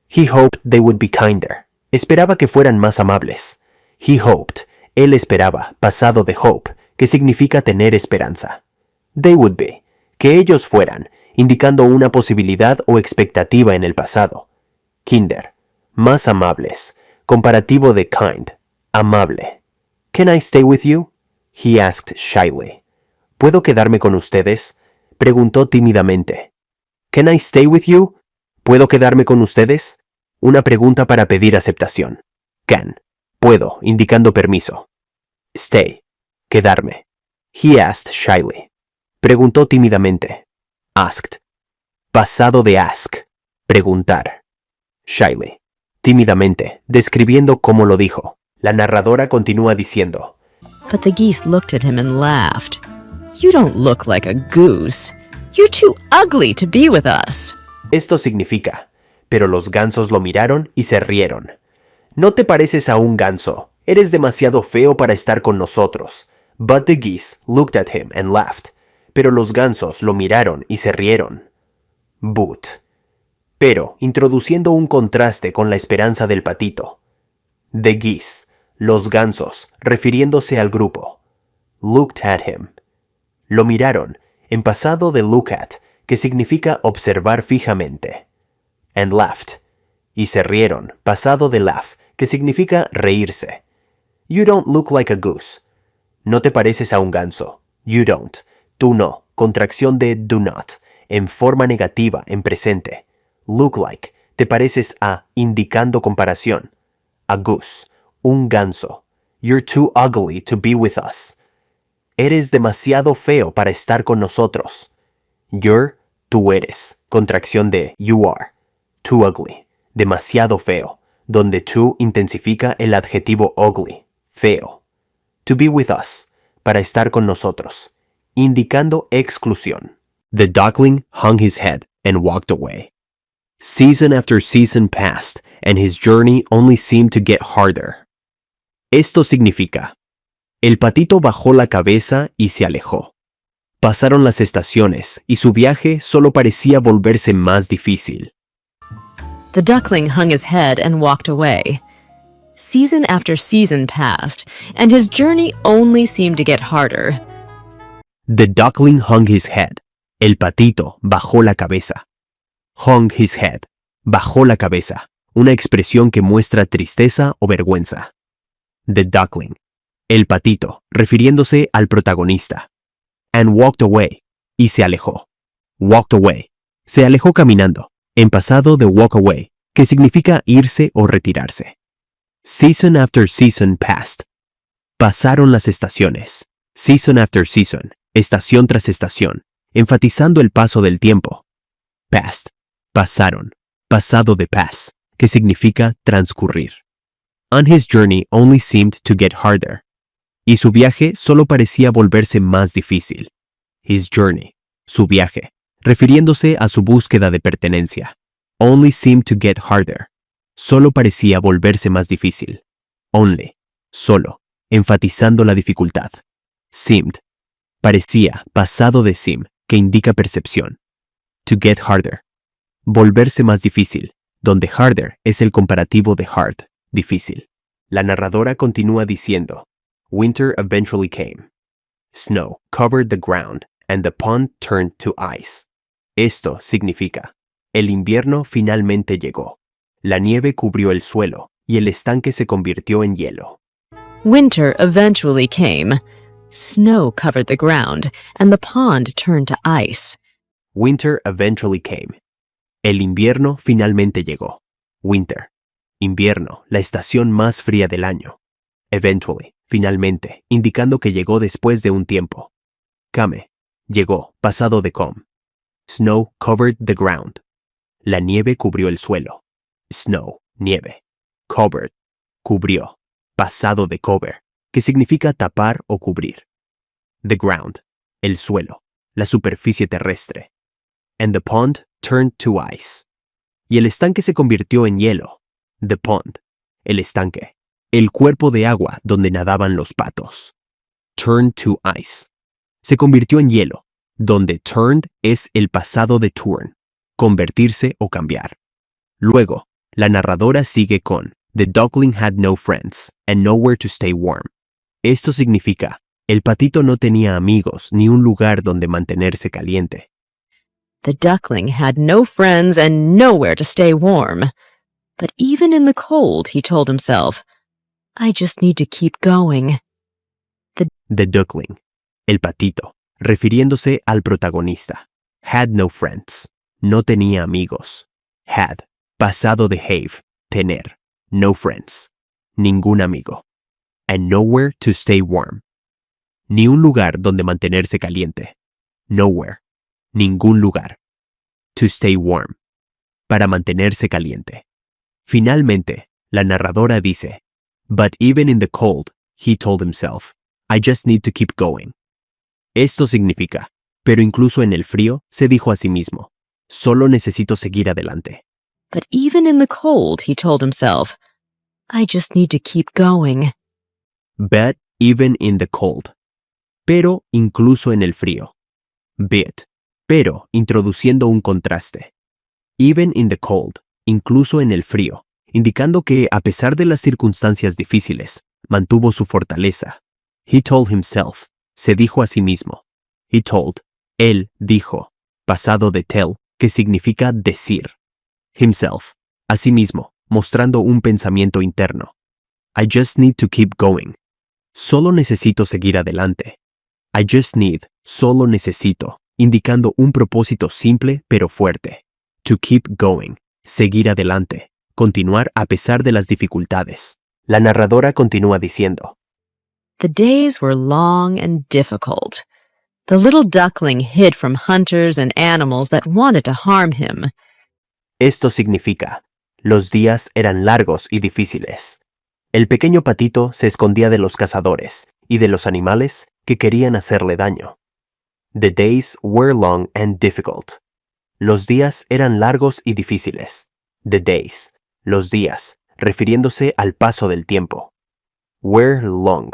Speaker 3: He hoped they would be kinder. Esperaba que fueran más amables. He hoped. Él esperaba, pasado de hope, que significa tener esperanza. They would be. Que ellos fueran, indicando una posibilidad o expectativa en el pasado. Kinder. Más amables. Comparativo de kind. Amable. Can I stay with you? He asked shyly. ¿Puedo quedarme con ustedes? Preguntó tímidamente. Can I stay with you? ¿Puedo quedarme con ustedes? Una pregunta para pedir aceptación. Can. Puedo, indicando permiso. Stay. Quedarme. He asked shyly. Preguntó tímidamente. Asked. Pasado de ask. Preguntar. Shyly. Tímidamente, describiendo cómo lo dijo. La narradora continúa diciendo.
Speaker 2: But the geese looked at him and laughed. You don't look like a goose. You're too ugly to be with us.
Speaker 3: Esto significa, pero los gansos lo miraron y se rieron. No te pareces a un ganso. Eres demasiado feo para estar con nosotros. But the geese looked at him and laughed. Pero los gansos lo miraron y se rieron. But. Pero, introduciendo un contraste con la esperanza del patito. The geese, los gansos, refiriéndose al grupo. Looked at him. Lo miraron, en pasado de look at, que significa observar fijamente. And laughed. Y se rieron, pasado de laugh, que significa reírse. You don't look like a goose. No te pareces a un ganso. You don't. Tú no. Contracción de do not. En forma negativa, en presente. Look like. Te pareces a, indicando comparación. A goose. Un ganso. You're too ugly to be with us. Eres demasiado feo para estar con nosotros. You're. Tú eres. Contracción de you are. Too ugly. Demasiado feo. Donde to intensifica el adjetivo ugly. Feo. To be with us. Para estar con nosotros. Indicando exclusión. The duckling hung his head and walked away. Season after season passed, and his journey only seemed to get harder. Esto significa, el patito bajó la cabeza y se alejó. Pasaron las estaciones y su viaje solo parecía volverse más difícil.
Speaker 2: The duckling hung his head and walked away. Season after season passed, and his journey only seemed to get harder.
Speaker 3: The duckling hung his head. El patito bajó la cabeza. Hung his head. Bajó la cabeza. Una expresión que muestra tristeza o vergüenza. The duckling. El patito, refiriéndose al protagonista. And walked away. Y se alejó. Walked away. Se alejó caminando. En pasado de walk away, que significa irse o retirarse. Season after season passed. Pasaron las estaciones. Season after season. Estación tras estación. Enfatizando el paso del tiempo. Passed. Pasaron. Pasado de pass, que significa transcurrir. And his journey only seemed to get harder. Y su viaje solo parecía volverse más difícil. His journey. Su viaje. Refiriéndose a su búsqueda de pertenencia. Only seemed to get harder. Solo parecía volverse más difícil. Only. Solo. Enfatizando la dificultad. Seemed. Parecía, pasado de seem, que indica percepción. To get harder. Volverse más difícil, donde harder es el comparativo de hard, difícil. La narradora continúa diciendo, Winter eventually came. Snow covered the ground and the pond turned to ice. Esto significa, el invierno finalmente llegó. La nieve cubrió el suelo y el estanque se convirtió en hielo.
Speaker 2: Winter eventually came. Snow covered the ground, and the pond turned to ice.
Speaker 3: Winter eventually came. El invierno finalmente llegó. Winter. Invierno, la estación más fría del año. Eventually, finalmente, indicando que llegó después de un tiempo. Came. Llegó, pasado de come. Snow covered the ground. La nieve cubrió el suelo. Snow, nieve. Covered. Cubrió. Pasado de cover, que significa tapar o cubrir. The ground. El suelo. La superficie terrestre. And the pond turned to ice. Y el estanque se convirtió en hielo. The pond. El estanque. El cuerpo de agua donde nadaban los patos. Turned to ice. Se convirtió en hielo, donde turned es el pasado de turn, convertirse o cambiar. Luego, la narradora sigue con The duckling had no friends and nowhere to stay warm. Esto significa, el patito no tenía amigos ni un lugar donde mantenerse caliente.
Speaker 2: The duckling had no friends and nowhere to stay warm. But even in the cold, he told himself, I just need to keep going.
Speaker 3: The duckling, el patito, refiriéndose al protagonista. Had no friends. No tenía amigos. Had, pasado de have, tener. No friends. Ningún amigo. And nowhere to stay warm. Ni un lugar donde mantenerse caliente. Nowhere. Ningún lugar. To stay warm. Para mantenerse caliente. Finalmente, la narradora dice, But even in the cold, he told himself, I just need to keep going. Esto significa, pero incluso en el frío, se dijo a sí mismo, solo necesito seguir adelante.
Speaker 2: But even in the cold, he told himself, I just need to keep going.
Speaker 3: But even in the cold. Pero incluso en el frío. But, pero introduciendo un contraste. Even in the cold, incluso en el frío, indicando que a pesar de las circunstancias difíciles, mantuvo su fortaleza. He told himself, se dijo a sí mismo. He told, él dijo, pasado de tell, que significa decir. Himself, a sí mismo, mostrando un pensamiento interno. I just need to keep going. Solo necesito seguir adelante. I just need, solo necesito, indicando un propósito simple pero fuerte. To keep going, seguir adelante, continuar a pesar de las dificultades. La narradora continúa diciendo,
Speaker 2: The days were long and difficult. The little duckling hid from hunters and animals that wanted to harm him.
Speaker 3: Esto significa, los días eran largos y difíciles. El pequeño patito se escondía de los cazadores y de los animales que querían hacerle daño. The days were long and difficult. Los días eran largos y difíciles. The days, los días, refiriéndose al paso del tiempo. Were long.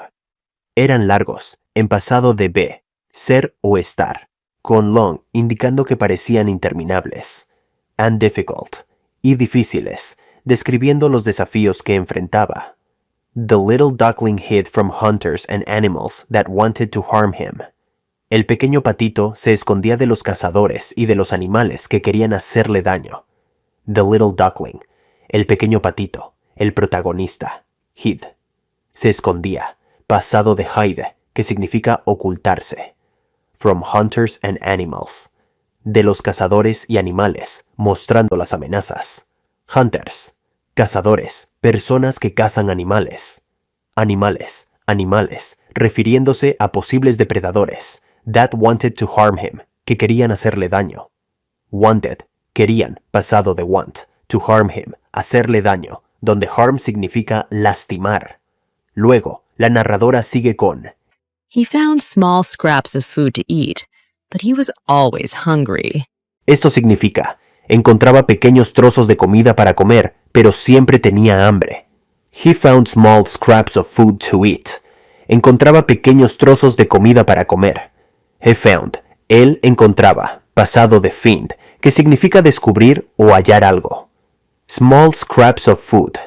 Speaker 3: Eran largos, en pasado de be, ser o estar, con long indicando que parecían interminables. And difficult, y difíciles, describiendo los desafíos que enfrentaba. The little duckling hid from hunters and animals that wanted to harm him. El pequeño patito se escondía de los cazadores y de los animales que querían hacerle daño. The little duckling, el pequeño patito, el protagonista, hid. Se escondía, pasado de hide, que significa ocultarse. From hunters and animals. De los cazadores y animales, mostrando las amenazas. Hunters, cazadores, personas que cazan animales. Animales, animales, refiriéndose a posibles depredadores. That wanted to harm him, que querían hacerle daño. Wanted, querían, pasado de want, to harm him, hacerle daño, donde harm significa lastimar. Luego, la narradora sigue con,
Speaker 2: He found small scraps of food to eat, but he was always hungry.
Speaker 3: Esto significa, encontraba pequeños trozos de comida para comer, pero siempre tenía hambre. He found small scraps of food to eat. Encontraba pequeños trozos de comida para comer. He found, él encontraba, pasado de find, que significa descubrir o hallar algo. Small scraps of food,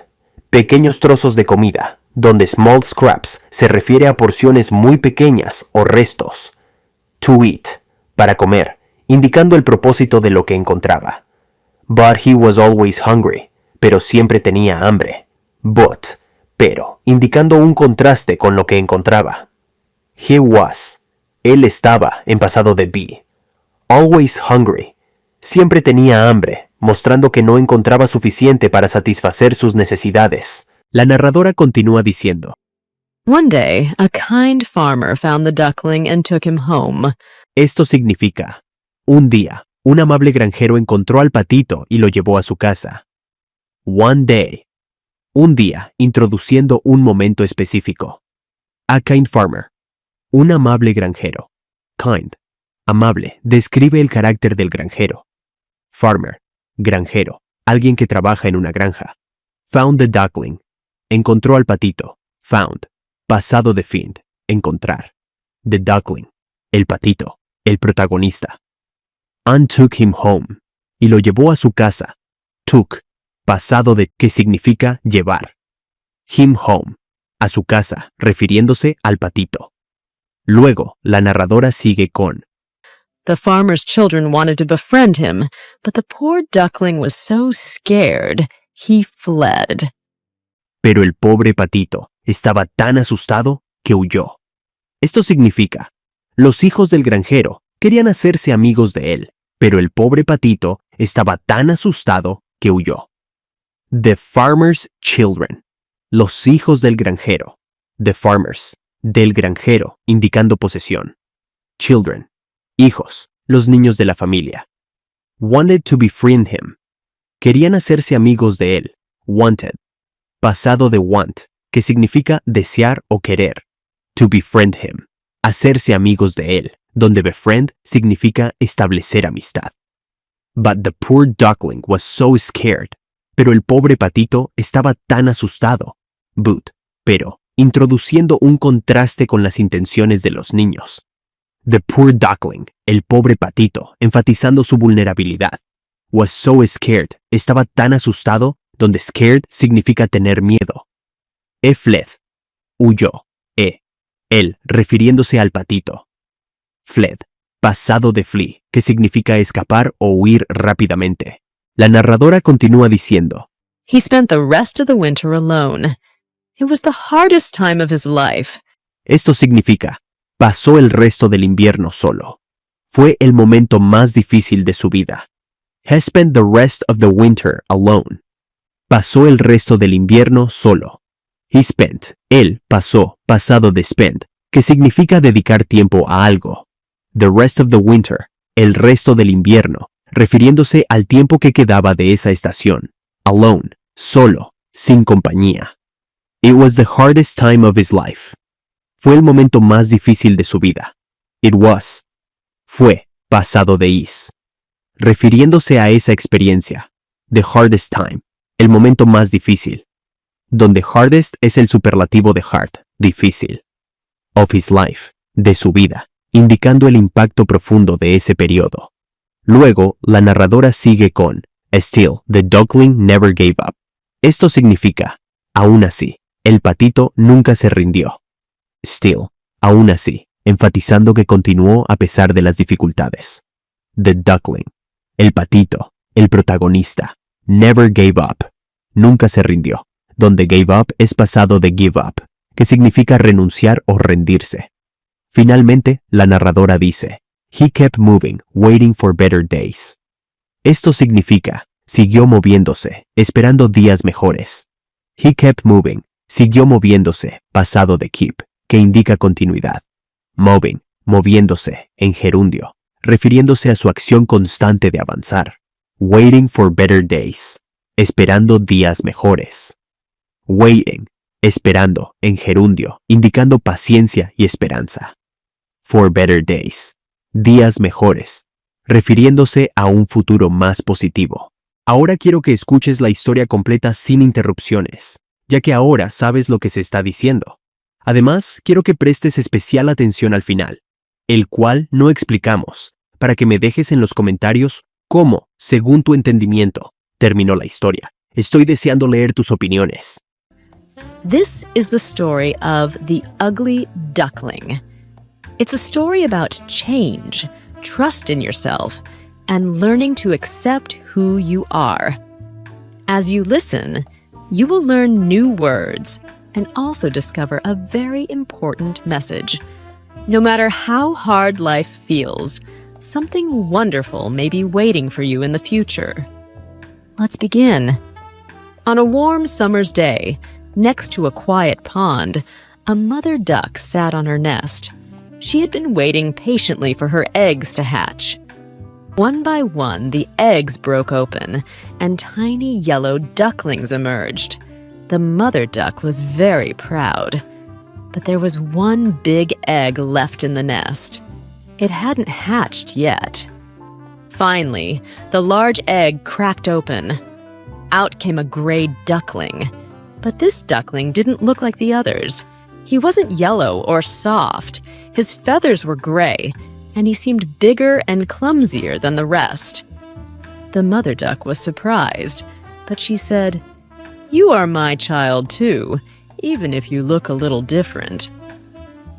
Speaker 3: pequeños trozos de comida, donde small scraps se refiere a porciones muy pequeñas o restos. To eat, para comer, indicando el propósito de lo que encontraba. But he was always hungry, pero siempre tenía hambre. But, pero, indicando un contraste con lo que encontraba. He was, él estaba en pasado de be. Always hungry, siempre tenía hambre, mostrando que no encontraba suficiente para satisfacer sus necesidades. La narradora continúa diciendo,
Speaker 2: One day, a kind farmer found the duckling and took him home.
Speaker 3: Esto significa, un día, un amable granjero encontró al patito y lo llevó a su casa. One day, un día, introduciendo un momento específico. A kind farmer, un amable granjero. Kind, amable, describe el carácter del granjero. Farmer, granjero, alguien que trabaja en una granja. Found the duckling, encontró al patito. Found, pasado de find, encontrar. The duckling, el patito, el protagonista. And took him home, y lo llevó a su casa. Took, pasado de que significa llevar. him home, a su casa, refiriéndose al patito. Luego, la narradora sigue con
Speaker 2: The farmer's children wanted to befriend him, but the poor duckling was so scared, he fled.
Speaker 3: pero el pobre patito estaba tan asustado que huyó. Esto significa, los hijos del granjero querían hacerse amigos de él, pero el pobre patito estaba tan asustado que huyó. The farmer's children, los hijos del granjero. The farmers, del granjero, indicando posesión. Children, hijos, los niños de la familia. Wanted to befriend him, querían hacerse amigos de él. Wanted, pasado de want, que significa desear o querer. To befriend him, hacerse amigos de él, donde befriend significa establecer amistad. But the poor duckling was so scared, pero el pobre patito estaba tan asustado. Pero, introduciendo un contraste con las intenciones de los niños. The poor duckling, el pobre patito, enfatizando su vulnerabilidad. Was so scared, estaba tan asustado, donde scared significa tener miedo. Fled, huyó. Él, refiriéndose al patito. Fled, pasado de flee, que significa escapar o huir rápidamente. La narradora continúa diciendo,
Speaker 2: He spent the rest of the winter alone. It was the hardest time of his life.
Speaker 3: Esto significa, pasó el resto del invierno solo. Fue el momento más difícil de su vida. He spent the rest of the winter alone. Pasó el resto del invierno solo. He spent, él pasó, pasado de spend, que significa dedicar tiempo a algo. The rest of the winter, el resto del invierno, refiriéndose al tiempo que quedaba de esa estación. Alone, solo, sin compañía. It was the hardest time of his life. Fue el momento más difícil de su vida. It was. Fue, pasado de is. Refiriéndose a esa experiencia. The hardest time, el momento más difícil. Donde hardest es el superlativo de hard, difícil. Of his life, de su vida, indicando el impacto profundo de ese periodo. Luego, la narradora sigue con, Still, the duckling never gave up. Esto significa, aún así, el patito nunca se rindió. Still, aún así, enfatizando que continuó a pesar de las dificultades. The duckling, el patito, el protagonista, never gave up, nunca se rindió, donde gave up es pasado de give up, que significa renunciar o rendirse. Finalmente, la narradora dice, He kept moving, waiting for better days. Esto significa, siguió moviéndose, esperando días mejores. He kept moving, siguió moviéndose, pasado de keep, que indica continuidad. Moving, moviéndose, en gerundio, refiriéndose a su acción constante de avanzar. Waiting for better days, esperando días mejores. Waiting, esperando, en gerundio, indicando paciencia y esperanza. For better days, días mejores, refiriéndose a un futuro más positivo. Ahora quiero que escuches la historia completa sin interrupciones, ya que ahora sabes lo que se está diciendo. Además, quiero que prestes especial atención al final, el cual no explicamos, para que me dejes en los comentarios cómo, según tu entendimiento, terminó la historia. Estoy deseando leer tus opiniones.
Speaker 2: This is the story of The Ugly Duckling. It's a story about change, trust in yourself, and learning to accept who you are. As you listen, you will learn new words and also discover a very important message. No matter how hard life feels, something wonderful may be waiting for you in the future. Let's begin. On a warm summer's day, next to a quiet pond, a mother duck sat on her nest. She had been waiting patiently for her eggs to hatch. One by one, the eggs broke open, and tiny yellow ducklings emerged. The mother duck was very proud. But there was one big egg left in the nest. It hadn't hatched yet. Finally, the large egg cracked open. Out came a gray duckling. But this duckling didn't look like the others. He wasn't yellow or soft. His feathers were gray, and he seemed bigger and clumsier than the rest. The mother duck was surprised, but she said, "You are my child too, even if you look a little different.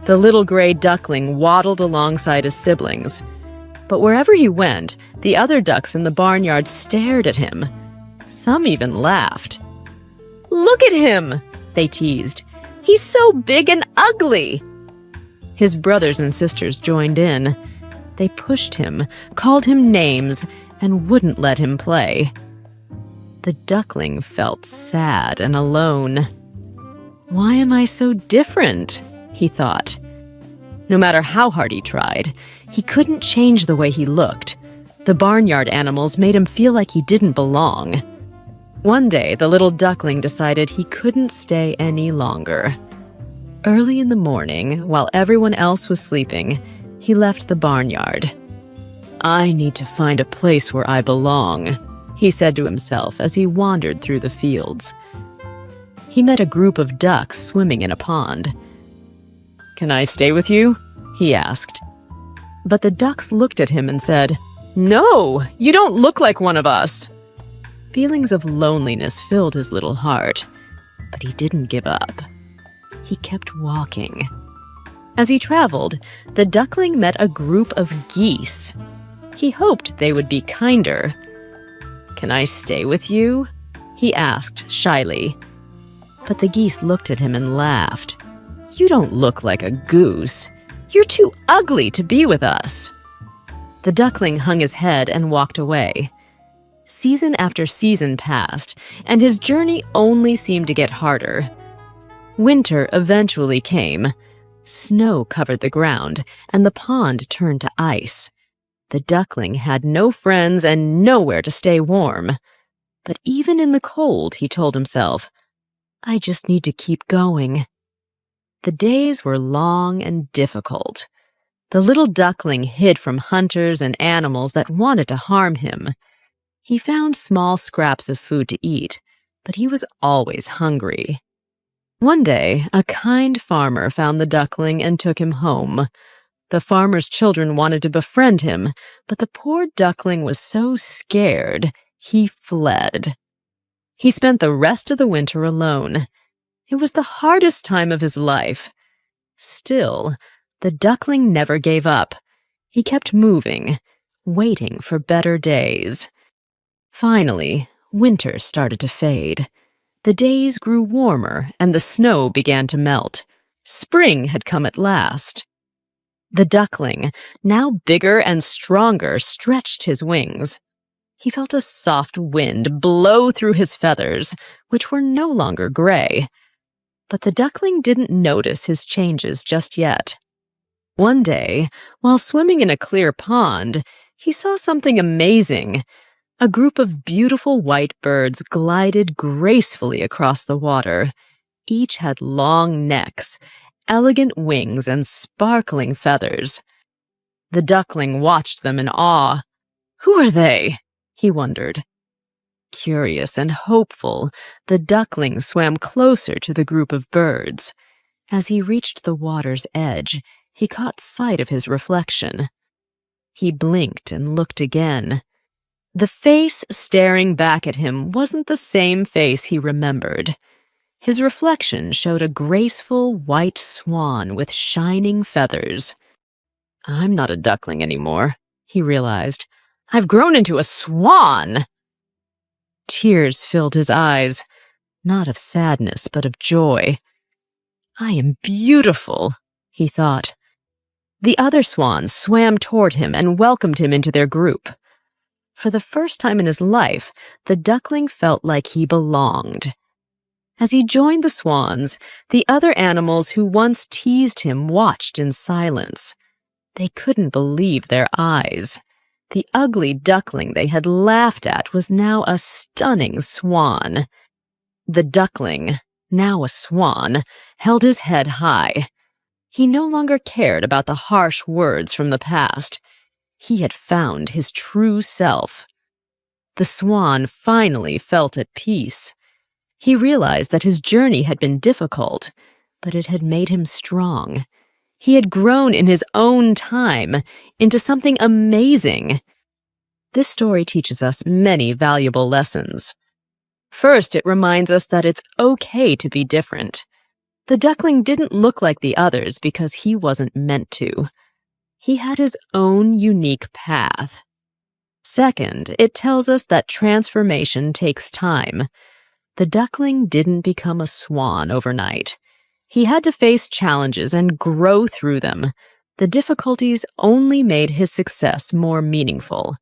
Speaker 2: The little gray duckling waddled alongside his siblings. But wherever he went, the other ducks in the barnyard stared at him. Some even laughed. "Look at him!" they teased. "He's so big and ugly!" His brothers and sisters joined in. They pushed him, called him names, and wouldn't let him play. The duckling felt sad and alone. "Why am I so different?" he thought. No matter how hard he tried, he couldn't change the way he looked. The barnyard animals made him feel like he didn't belong. One day, the little duckling decided he couldn't stay any longer. Early in the morning, while everyone else was sleeping, he left the barnyard. "I need to find a place where I belong," he said to himself as he wandered through the fields. He met a group of ducks swimming in a pond. "Can I stay with you?" he asked. But the ducks looked at him and said, "No, you don't look like one of us." Feelings of loneliness filled his little heart, but he didn't give up. He kept walking. As he traveled, the duckling met a group of geese. He hoped they would be kinder. "Can I stay with you?" he asked shyly. But the geese looked at him and laughed. "You don't look like a goose. You're too ugly to be with us." The duckling hung his head and walked away. Season after season passed, and his journey only seemed to get harder. Winter eventually came. Snow covered the ground, and the pond turned to ice. The duckling had no friends and nowhere to stay warm. But even in the cold, he told himself, "I just need to keep going." The days were long and difficult. The little duckling hid from hunters and animals that wanted to harm him. He found small scraps of food to eat, but he was always hungry. One day, a kind farmer found the duckling and took him home. The farmer's children wanted to befriend him, but the poor duckling was so scared, he fled. He spent the rest of the winter alone. It was the hardest time of his life. Still, the duckling never gave up. He kept moving, waiting for better days. Finally, winter started to fade. The days grew warmer and the snow began to melt. Spring had come at last. The duckling, now bigger and stronger, stretched his wings. He felt a soft wind blow through his feathers, which were no longer gray. But the duckling didn't notice his changes just yet. One day, while swimming in a clear pond, he saw something amazing. A group of beautiful white birds glided gracefully across the water. Each had long necks, elegant wings, and sparkling feathers. The duckling watched them in awe. "Who are they?" he wondered. Curious and hopeful, the duckling swam closer to the group of birds. As he reached the water's edge, he caught sight of his reflection. He blinked and looked again. The face staring back at him wasn't the same face he remembered. His reflection showed a graceful white swan with shining feathers. "I'm not a duckling anymore," he realized. "I've grown into a swan!" Tears filled his eyes, not of sadness, but of joy. "I am beautiful," he thought. The other swans swam toward him and welcomed him into their group. For the first time in his life, the duckling felt like he belonged. As he joined the swans, the other animals who once teased him watched in silence. They couldn't believe their eyes. The ugly duckling they had laughed at was now a stunning swan. The duckling, now a swan, held his head high. He no longer cared about the harsh words from the past. He had found his true self. The swan finally felt at peace. He realized that his journey had been difficult, but it had made him strong. He had grown in his own time into something amazing. This story teaches us many valuable lessons. First, it reminds us that it's okay to be different. The duckling didn't look like the others because he wasn't meant to. He had his own unique path. Second, it tells us that transformation takes time. The duckling didn't become a swan overnight. He had to face challenges and grow through them. The difficulties only made his success more meaningful.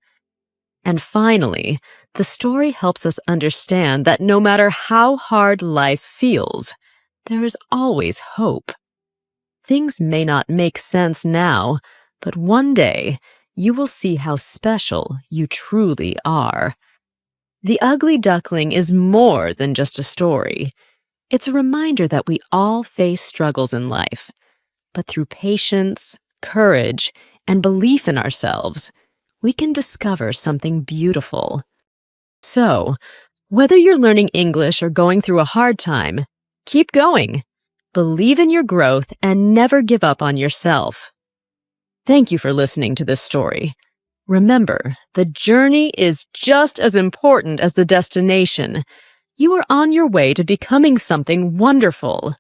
Speaker 2: And finally, the story helps us understand that no matter how hard life feels, there is always hope. Things may not make sense now, but one day you will see how special you truly are. The Ugly Duckling is more than just a story. It's a reminder that we all face struggles in life, but through patience, courage, and belief in ourselves, we can discover something beautiful. So, whether you're learning English or going through a hard time, keep going. Believe in your growth and never give up on yourself. Thank you for listening to this story. Remember, the journey is just as important as the destination. You are on your way to becoming something wonderful.